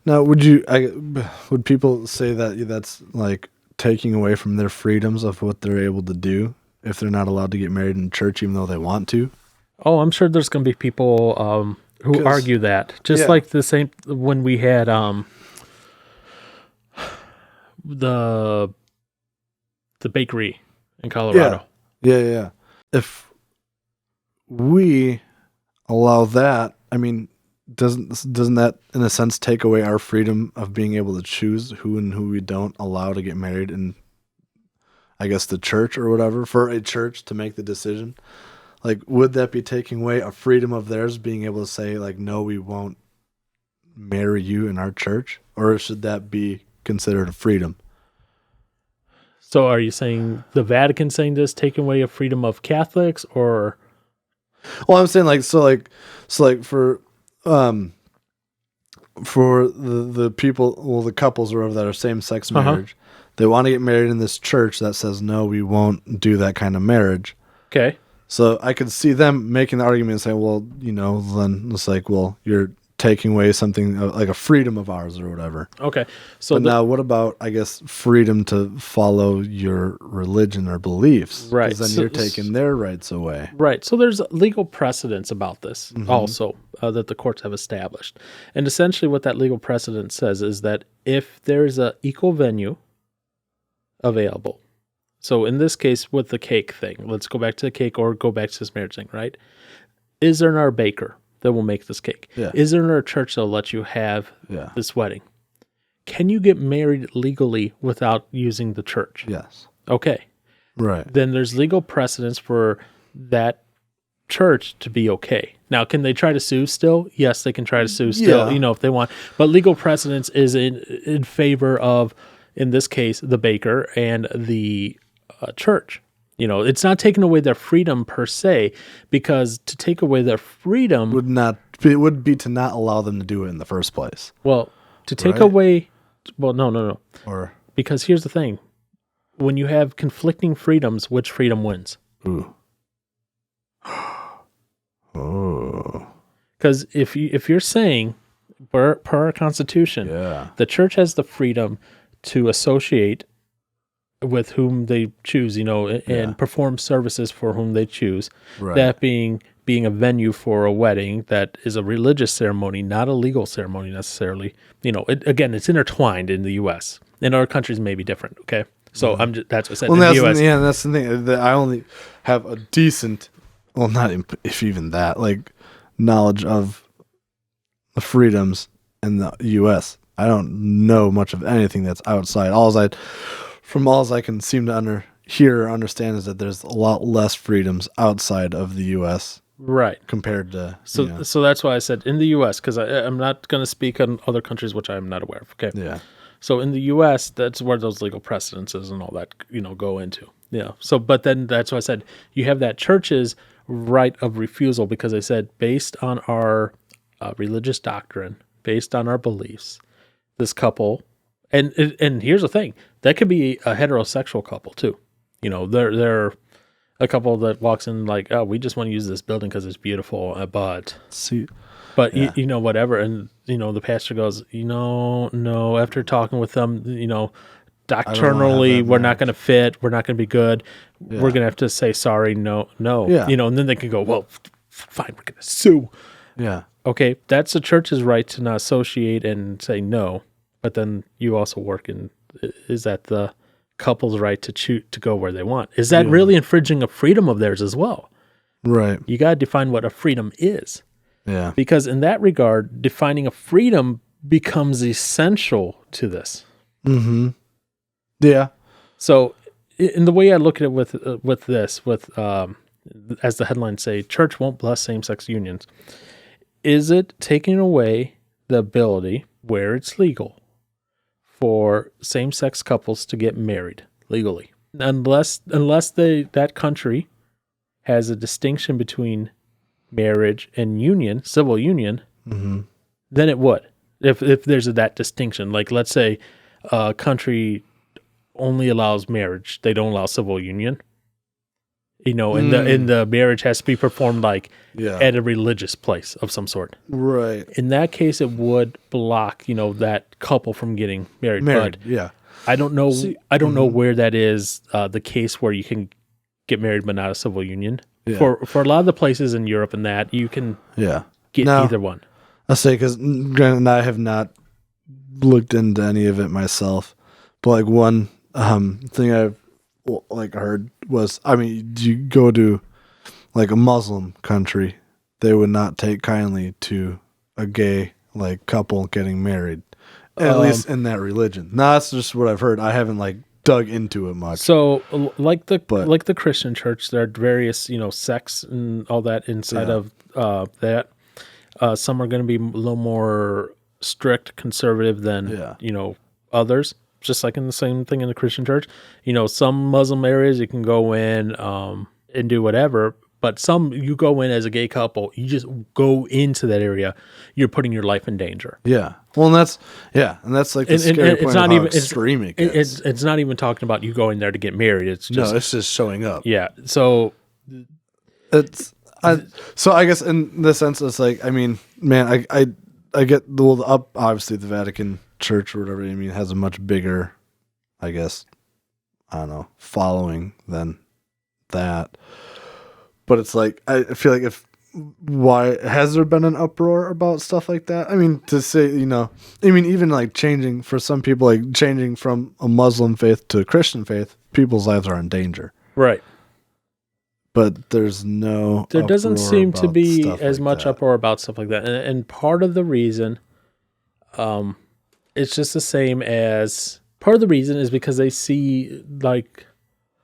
would people say that that's like taking away from their freedoms of what they're able to do if they're not allowed to get married in church even though they want to? Oh, I'm sure there's going to be people who argue that. Just like the same when we had the bakery in Colorado. Yeah. If we allow that, I mean, doesn't that in a sense take away our freedom of being able to choose who and who we don't allow to get married in, I guess, the church or whatever, for a church to make the decision? Like, would that be taking away a freedom of theirs, being able to say, like, no, we won't marry you in our church? Or should that be considered a freedom? So are you saying the Vatican saying this, taking away a freedom of Catholics, or? Well, I'm saying for the people, well, the couples or whatever that are same-sex marriage, they want to get married in this church that says, no, we won't do that kind of marriage. Okay. So I could see them making the argument and saying, well, then it's like, well, you're taking away something like a freedom of ours or whatever. Okay. So now what about, I guess, freedom to follow your religion or beliefs? Right. Because then you're taking their rights away. Right. So there's legal precedents about this also that the courts have established. And essentially what that legal precedent says is that if there's an equal venue available, so in this case with the cake thing, let's go back to the cake or go back to this marriage thing, right? Is there another baker that will make this cake? Yeah. Is there another church that will let you have this wedding? Can you get married legally without using the church? Yes. Okay. Right. Then there's legal precedence for that church to be okay. Now, can they try to sue still? Yes, they can try to sue still, if they want. But legal precedence is in favor of, in this case, the baker and the church. It's not taking away their freedom per se, because to take away their freedom would be to not allow them to do it in the first place. Well, to take away, no. Or because here's the thing: when you have conflicting freedoms, which freedom wins? Ooh. Oh. Because if you're saying per our Constitution, the church has the freedom to associate with whom they choose, and perform services for whom they choose. Right. That being a venue for a wedding that is a religious ceremony, not a legal ceremony necessarily. It's intertwined in the U.S. In other countries may be different. Okay, so that's what I said. Well, in the U.S. That's the thing. That I only have a decent, well, not if even that, like knowledge of the freedoms in the U.S. I don't know much of anything that's outside. From all I can seem to hear or understand is that there's a lot less freedoms outside of the U.S. Right. Compared to... So that's why I said in the U.S., because I'm not going to speak on other countries, which I'm not aware of. Okay. Yeah. So in the U.S., that's where those legal precedences and all that, go into. Yeah. So, but then that's why I said you have that church's right of refusal, because they said based on our religious doctrine, based on our beliefs, this couple, and here's the thing, that could be a heterosexual couple too. They're a couple that walks in like, oh, we just want to use this building because it's beautiful, but whatever, and the pastor goes, no, after talking with them, doctrinally we're not going to fit, we're not going to be good, we're going to have to say sorry, no, and then they can go, well, fine, we're going to sue. Okay, that's the church's right to not associate and say no, but then you also work in, is that the couple's right to choose to go where they want? Is that really infringing a freedom of theirs as well? Right. You got to define what a freedom is. Yeah. Because in that regard, defining a freedom becomes essential to this. Mm-hmm. Yeah. So in the way I look at it with as the headlines say, church won't bless same-sex unions. Is it taking away the ability, where it's legal, for same-sex couples to get married legally? Unless that country has a distinction between marriage and union, civil union, then it would. If there's that distinction, like let's say a country only allows marriage, they don't allow civil union. And the marriage has to be performed at a religious place of some sort. Right. In that case, it would block, that couple from getting married. But yeah. I don't know. I don't know where that is the case where you can get married but not a civil union. Yeah. For a lot of the places in Europe and that, you can get either one. I'll say, because granted, I have not looked into any of it myself, but one thing I've heard was, you go to a Muslim country, they would not take kindly to a gay couple getting married, at least in that religion. Now that's just what I've heard. I haven't dug into it much. So like the Christian church, there are various sects and all that inside of that. Some are going to be a little more strict, conservative than others. Just like in the same thing in the Christian church, some Muslim areas you can go in and do whatever, but some you go in as a gay couple, you just go into that area, you're putting your life in danger. Yeah. Well, and that's the scary point of how extreme it gets. It's not even talking about you going there to get married. It's just showing up. Yeah. So so I guess in this sense, it's I get obviously the Vatican Church or whatever has a much bigger, I guess, I don't know, following than that. But it's I feel why has there been an uproar about stuff like that? To say, even changing for some people, changing from a Muslim faith to a Christian faith, people's lives are in danger. Right. But there doesn't seem to be as much uproar about stuff like that. And part of the reason, it's just the same as, part of the reason is because they see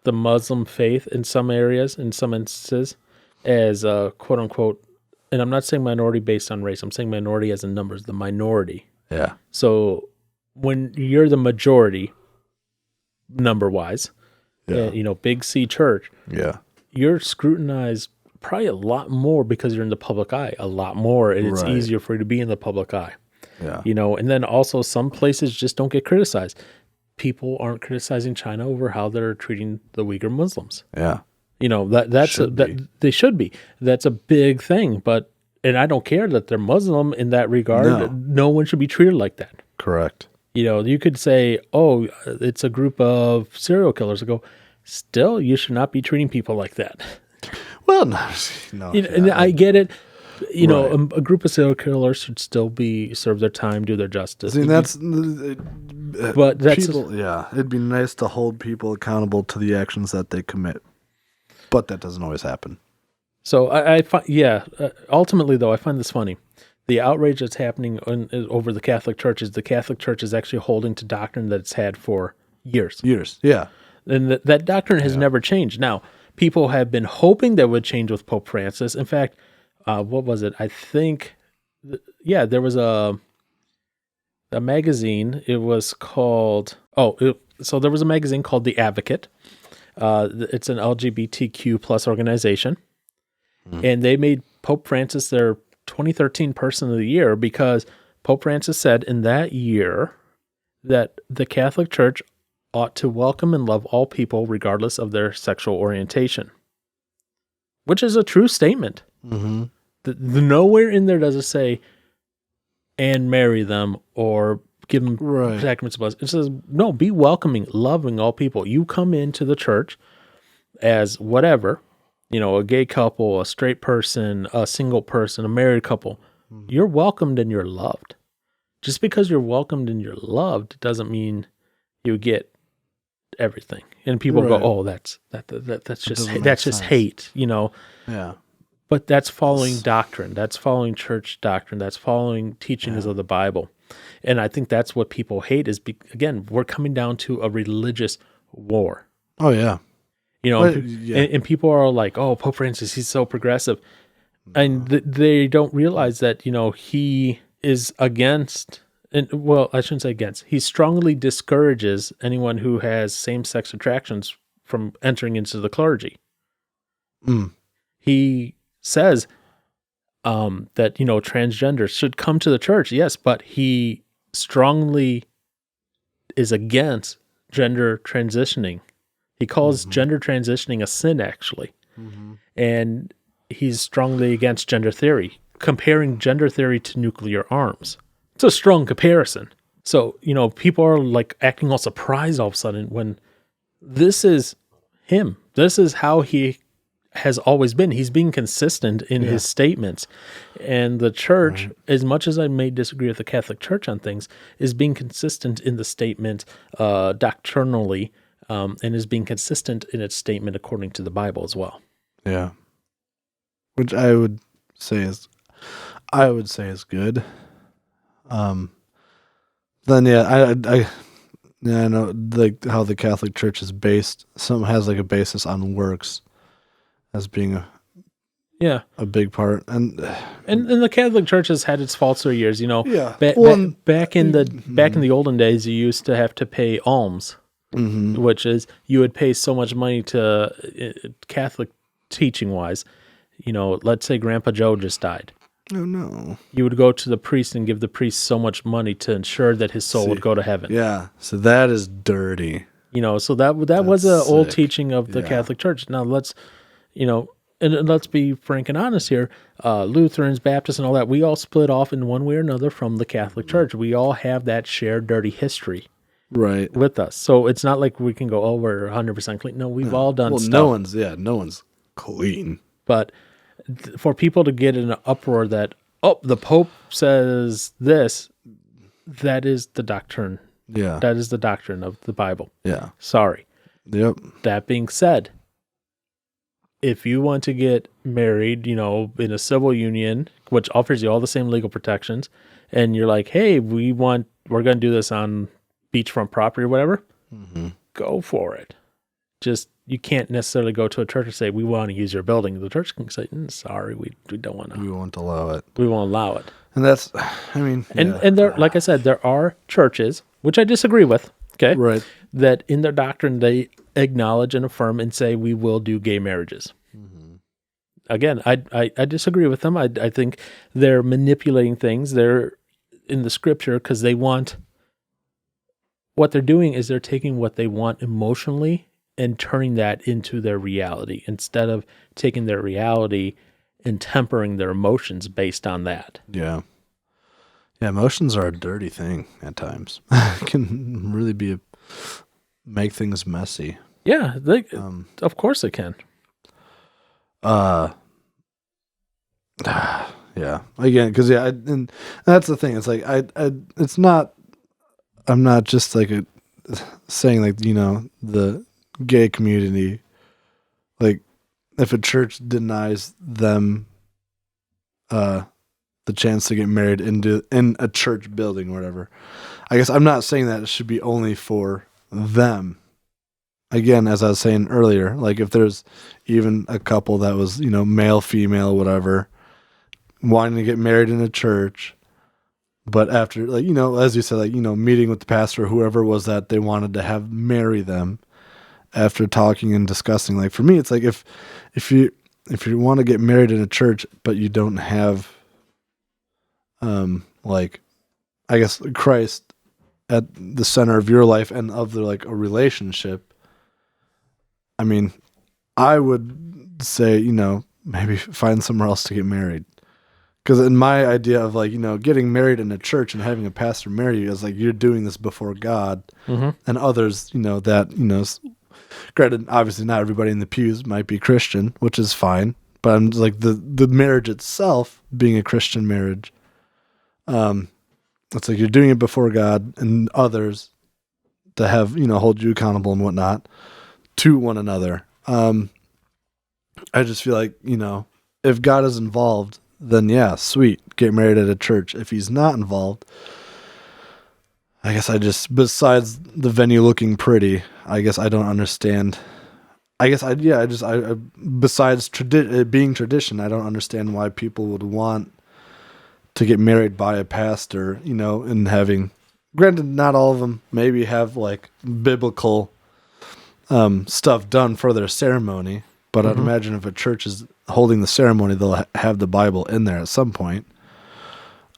the Muslim faith in some areas, in some instances, as a quote unquote, and I'm not saying minority based on race, I'm saying minority as in numbers, the minority. Yeah. So when you're the majority, number wise, big C church, you're scrutinized probably a lot more because you're in the public eye a lot more, and it's easier for you to be in the public eye. Yeah. And then also some places just don't get criticized. People aren't criticizing China over how they're treating the Uyghur Muslims. Yeah. They should be. That's a big thing, and I don't care that they're Muslim in that regard. No one should be treated like that. Correct. You could say, oh, it's a group of serial killers. I go, still, you should not be treating people like that. Well, no. And I get it. A group of serial killers should still serve their time, do their justice. It'd be nice to hold people accountable to the actions that they commit, but that doesn't always happen. So ultimately though, I find this funny. The outrage that's happening over the Catholic Church is actually holding to doctrine that it's had for years. Yeah. And that doctrine has never changed. Now, people have been hoping that would change with Pope Francis. In fact, what was it? I think, there was a a magazine. It was called, so there was a magazine called The Advocate. It's an LGBTQ plus organization. And they made Pope Francis their 2013 Person of the Year because Pope Francis said in that year that the Catholic Church ought to welcome and love all people regardless of their sexual orientation, which is a true statement. Mm-hmm. Nowhere in there does it say, and marry them or give them sacraments of blessing. It says, no, be welcoming, loving all people. You come into the church as whatever, a gay couple, a straight person, a single person, a married couple. You're welcomed and you're loved. Just because you're welcomed and you're loved doesn't mean you get everything. And people go, "Oh, that's just hate," Yeah. But that's following doctrine. That's following church doctrine. That's following teachings of the Bible. And I think that's what people hate is, again, we're coming down to a religious war. Oh, yeah. And people are like, "Oh, Pope Francis, he's so progressive." And they don't realize that, he is against, I shouldn't say against, he strongly discourages anyone who has same-sex attractions from entering into the clergy. He says that, transgender should come to the church, yes, but he strongly is against gender transitioning. He calls gender transitioning a sin, actually. And he's strongly against gender theory, comparing gender theory to nuclear arms. It's a strong comparison. So, people are like acting all surprised all of a sudden when this is him. This is how he has always been. He's being consistent in his statements. And the church, as much as I may disagree with the Catholic Church on things, is being consistent in the statement doctrinally, and is being consistent in its statement according to the Bible as well. Yeah. Which I would say is good. Then I know like how the Catholic Church is based. Some has like a basis on works as being a big part, and the Catholic Church has had its faults through years. Back in the olden days, you used to have to pay alms, which is you would pay so much money to Catholic teaching wise. Let's say Grandpa Joe just died. Oh no! You would go to the priest and give the priest so much money to ensure that his soul would go to heaven. Yeah, so that is dirty. So that was an old teaching of the Catholic Church. Now let's be frank and honest here. Lutherans, Baptists, and all that, we all split off in one way or another from the Catholic Church. We all have that shared dirty history, with us. So it's not like we can go, "Oh, we're 100% clean." No, we've all done stuff. No one's clean. But for people to get in an uproar that, the Pope says this, that is the doctrine. Yeah. That is the doctrine of the Bible. Yeah. Sorry. Yep. That being said, if you want to get married, in a civil union, which offers you all the same legal protections, and you're like, "Hey, we're going to do this on beachfront property or whatever," go for it. Just, you can't necessarily go to a church and say, "We want to use your building." The church can say, "Sorry, we don't want to. We won't allow it. We won't allow it." And that's, and there, like I said, there are churches, which I disagree with, okay? Right. That in their doctrine, they acknowledge and affirm and say, "We will do gay marriages." Again, I disagree with them. I think they're manipulating things. They're in the scripture because they want, what they're doing is they're taking what they want emotionally and turning that into their reality instead of taking their reality and tempering their emotions based on that. Yeah. Yeah, emotions are a dirty thing at times. It can really make things messy. Yeah, of course it can. Yeah. Again, because and that's the thing. It's like it's not. I'm not just like saying like the gay community. Like, if a church denies them the chance to get married in a church building or whatever, I guess I'm not saying that it should be only for them. Again, as I was saying earlier, like if there's even a couple that was, male, female, whatever, wanting to get married in a church, but after, like, as you said, like, meeting with the pastor or whoever it was that they wanted to have marry them after talking and discussing, like, for me, it's like, if you want to get married in a church, but you don't have, like, I guess, Christ at the center of your life and of a relationship, I mean, I would say, maybe find somewhere else to get married. Because in my idea of, like, getting married in a church and having a pastor marry you is like you're doing this before God and others, that, granted, obviously not everybody in the pews might be Christian, which is fine. But I'm just like the marriage itself being a Christian marriage. It's like you're doing it before God and others to have, hold you accountable and whatnot to one another. I just feel like, if God is involved, then yeah, sweet, get married at a church. If he's not involved, I guess besides the venue looking pretty, I guess I don't understand. Besides it being tradition, I don't understand why people would want to get married by a pastor, and having, granted, not all of them maybe have like biblical stuff done for their ceremony, but I'd imagine if a church is holding the ceremony, they'll have the Bible in there at some point.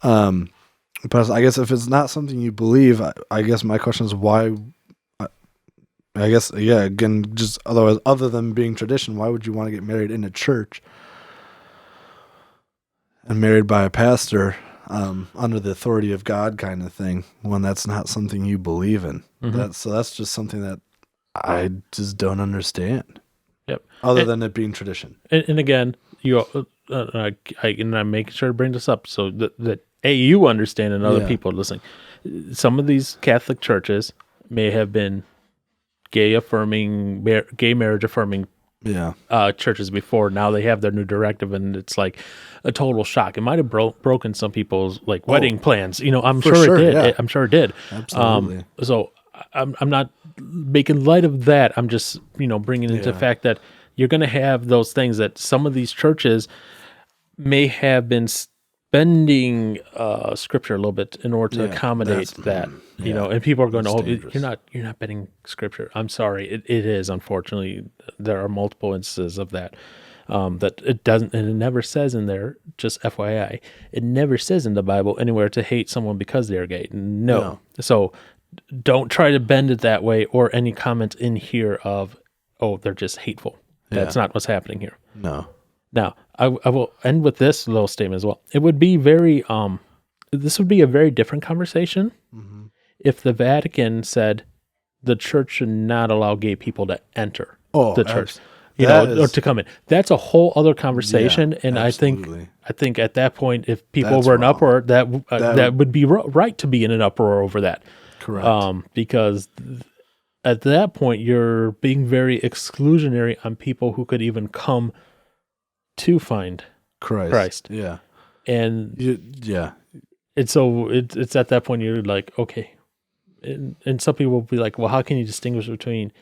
But I guess if it's not something you believe, I guess my question is why. I guess, yeah, again, just other than being tradition, why would you want to get married in a church and married by a pastor under the authority of God kind of thing when that's not something you believe in? That's just something that I just don't understand. Yep. Other than it being tradition. And again, I'm making sure to bring this up so that you understand and other people listening. Some of these Catholic churches may have been gay marriage affirming churches before. Now they have their new directive, and it's like a total shock. It might have broken some people's wedding plans. I'm sure it did. Yeah. I'm sure it did. Absolutely. So I'm not making light of that. I'm just bringing into the fact that you're going to have those things that some of these churches may have been bending scripture a little bit in order to accommodate that. And people are going, "Oh, you're not bending scripture." I'm sorry, it is, unfortunately. There are multiple instances of that. That it doesn't, and it never says in there, just FYI, it never says in the Bible anywhere to hate someone because they're gay. No. So don't try to bend it that way, or any comment in here of, oh, they're just hateful. That's not what's happening here. No. Now, I will end with this little statement as well. It would be this would be a very different conversation if the Vatican said the church should not allow gay people to enter the church, or to come in. That's a whole other conversation, and absolutely. I think at that point, if people were in uproar, that would be right to be in an uproar over that. Correct. Because at that point, you're being very exclusionary on people who could even come to find Christ. Yeah. And and so it's at that point you're like, okay. And some people will be like, well, how can you distinguish between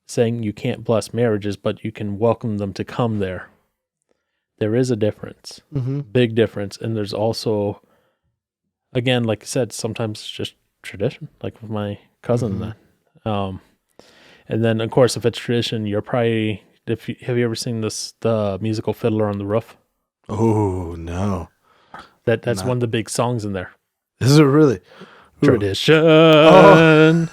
saying you can't bless marriages, but you can welcome them to come there? There is a difference, big difference. And there's also, again, like I said, sometimes it's just tradition, like with my cousin. And then, of course, if it's tradition, you're probably, have you ever seen the musical Fiddler on the Roof? Oh, no. That's one of the big songs in there. Is it really? Tradition. Oh.